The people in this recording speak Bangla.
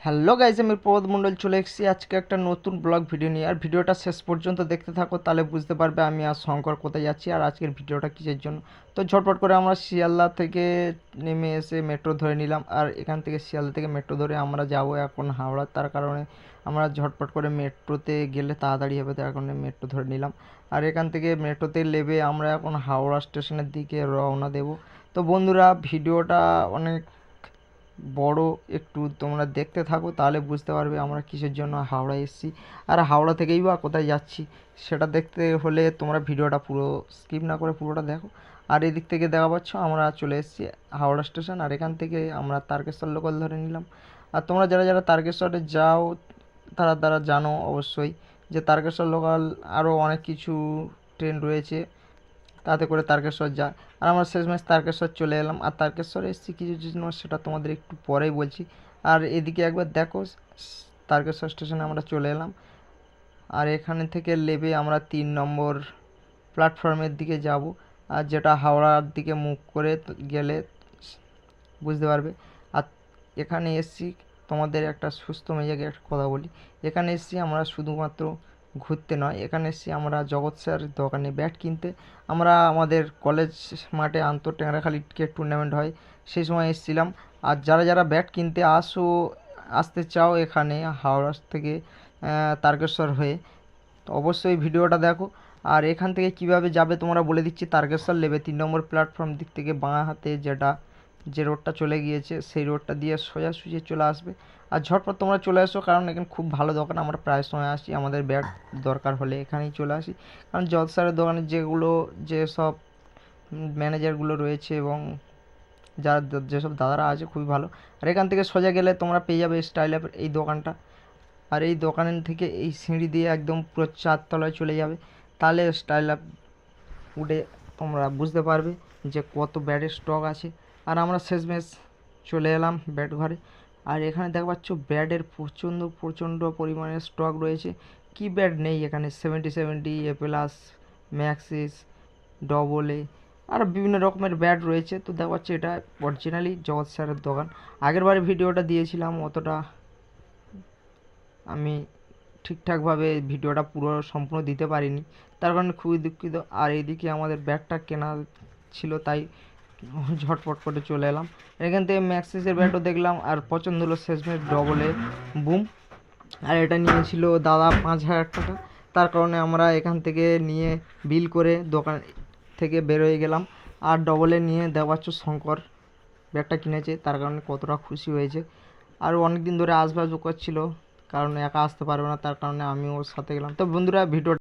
হ্যালো গাইজ, আমি প্রবোধ মণ্ডল চলে এসেছি আজকে একটা নতুন ব্লগ ভিডিও নিয়ে। আর ভিডিওটা শেষ পর্যন্ত দেখতে থাকো, তাহলে বুঝতে পারবে আমি আর শঙ্কর কোথায় যাচ্ছি আর আজকের ভিডিওটা কিসের জন্য। তো ঝটপট করে আমরা শিয়ালদা থেকে নেমে এসে মেট্রো ধরে নিলাম। আর এখান থেকে শিয়ালদা থেকে মেট্রো ধরে আমরা যাব এখন হাওড়া। তার কারণে আমরা ঝটপট করে মেট্রোতে গেলে তাড়াতাড়ি হবে, তার কারণে মেট্রো ধরে নিলাম। আর এখান থেকে মেট্রোতে নেমে আমরা এখন হাওড়া স্টেশনের দিকে রওনা দেব। তো বন্ধুরা, ভিডিওটা অনেক বড়, একটু তোমরা দেখতে থাকো, তাহলে বুঝতে পারবে আমরা কিসের জন্য হাওড়া এসেছি আর হাওড়া থেকেই বা কোথায় যাচ্ছি। সেটা দেখতে হলে তোমরা ভিডিওটা পুরো স্কিপ না করে পুরোটা দেখো। আর এদিক থেকে দেখা পাচ্ছ আমরা চলে এসেছি হাওড়া স্টেশন। আর এখান থেকে আমরা তারকেশ্বর লোকাল ধরে নিলাম। আর তোমরা যারা যারা তারকেশ্বরে যাও তারা তারা জানো অবশ্যই যে তারকেশ্বর লোকাল আরও অনেক কিছু ট্রেন রয়েছে, তাতে করে তারকেশ্বর যায়। আর আমরা শেষমেশ তারকেশ্বর চলে এলাম। আর তারকেশ্বরে এসেছি কিছু জন্য, সেটা তোমাদের একটু পরেই বলছি। আর এদিকে একবার দেখো, তারকেশ্বর স্টেশনে আমরা চলে এলাম। আর এখানে থেকে নেমে আমরা 3 নম্বর প্ল্যাটফর্মের দিকে যাব। আর যেটা হাওড়ার দিকে মুখ করে গেলে বুঝতে পারবে। আর এখানে এসেছি, তোমাদের একটা সুস্থ মেজাজে একটা কথা বলি, এখানে এসেছি আমরা শুধুমাত্র ঘুরতে নয়, এখানে এসেছি আমরা জগৎ স্যার দোকানে ব্যাট কিনতে। আমরা আমাদের কলেজ মাঠে আন্তঃ ট্যাংরাখালী ক্রিকেট টুর্নামেন্ট হয়, সেই সময় এসেছিলাম। আর যারা যারা ব্যাট কিনতে আসতে চাও এখানে হাওড়া থেকে তারকেশ্বর হয়ে, তো অবশ্যই ভিডিওটা দেখো। আর এখান থেকে কিভাবে যাবে তোমরা বলে দিচ্ছি। তারকেশ্বর নেবে 3 নম্বর প্ল্যাটফর্ম দিক থেকে বাঁ হাতে যে রোডটা চলে গিয়েছে, সেই রোডটা দিয়ে সোজাসুজি চলে আসবে। আর ঝটপট তোমরা চলে আসো, কারণ এখানে খুব ভালো দোকান, আমরা প্রায় সময় আসি, আমাদের ব্যাট দরকার হলে এখানেই চলে আসি। কারণ জজ স্যারের দোকানে যেসব ম্যানেজারগুলো রয়েছে এবং যারা যেসব দাদারা আছে খুবই ভালো। আর এখান থেকে সোজা গেলে তোমরা পেয়ে যাবে স্টাইল অ্যাপের এই দোকানটা। আর এই দোকান থেকে এই সিঁড়ি দিয়ে একদম পুরো 4 তলায় চলে যাবে, তাহলে স্টাইল আপ উঠে তোমরা বুঝতে পারবে যে কত ব্যাটের স্টক আছে। আর আমরা শেষমেশ চলে এলাম ব্যাট ঘরে। আর এখানে দেখতে পাচ্ছ ব্যাটের প্রচণ্ড প্রচণ্ড পরিমাণে স্টক রয়েছে। কি ব্যাট নেই এখানে, 70 এ প্লাস, ম্যাক্সিস, ডবল এ, আর বিভিন্ন রকমের ব্যাট রয়েছে। তো দেখা যাচ্ছে এটা অরিজিনালি জগৎ স্যারের দোকান। আগেরবারে ভিডিওটা দিয়েছিলাম, অতটা আমি ঠিকঠাকভাবে ভিডিওটা পুরো সম্পূর্ণ দিতে পারিনি, তার কারণে খুবই দুঃখিত। আর এইদিকে আমাদের ব্যাটটা কেনা ছিল, তাই ঝটপট করে চলে এলাম। এখান থেকে ম্যাক্সিসের ব্যাটও দেখলাম আর পছন্দ হলো শেষমেশ ডবলে বুম। আর এটা নিয়েছিল দাদা 5,000 টাকা, তার কারণে আমরা এখান থেকে নিয়ে বিল করে দোকান থেকে বেরোয় গেলাম। আর ডবলে নিয়ে দেওয়াচ্ছ শঙ্কর ব্যাগটা কিনেছে, তার কারণে কতটা খুশি হয়েছে। আর অনেক দিন ধরে আসবে করছিল, কারণ একা আসতে পারবে না, তার কারণে আমিও ওর সাথে গেলাম। তো বন্ধুরা, ভিডিও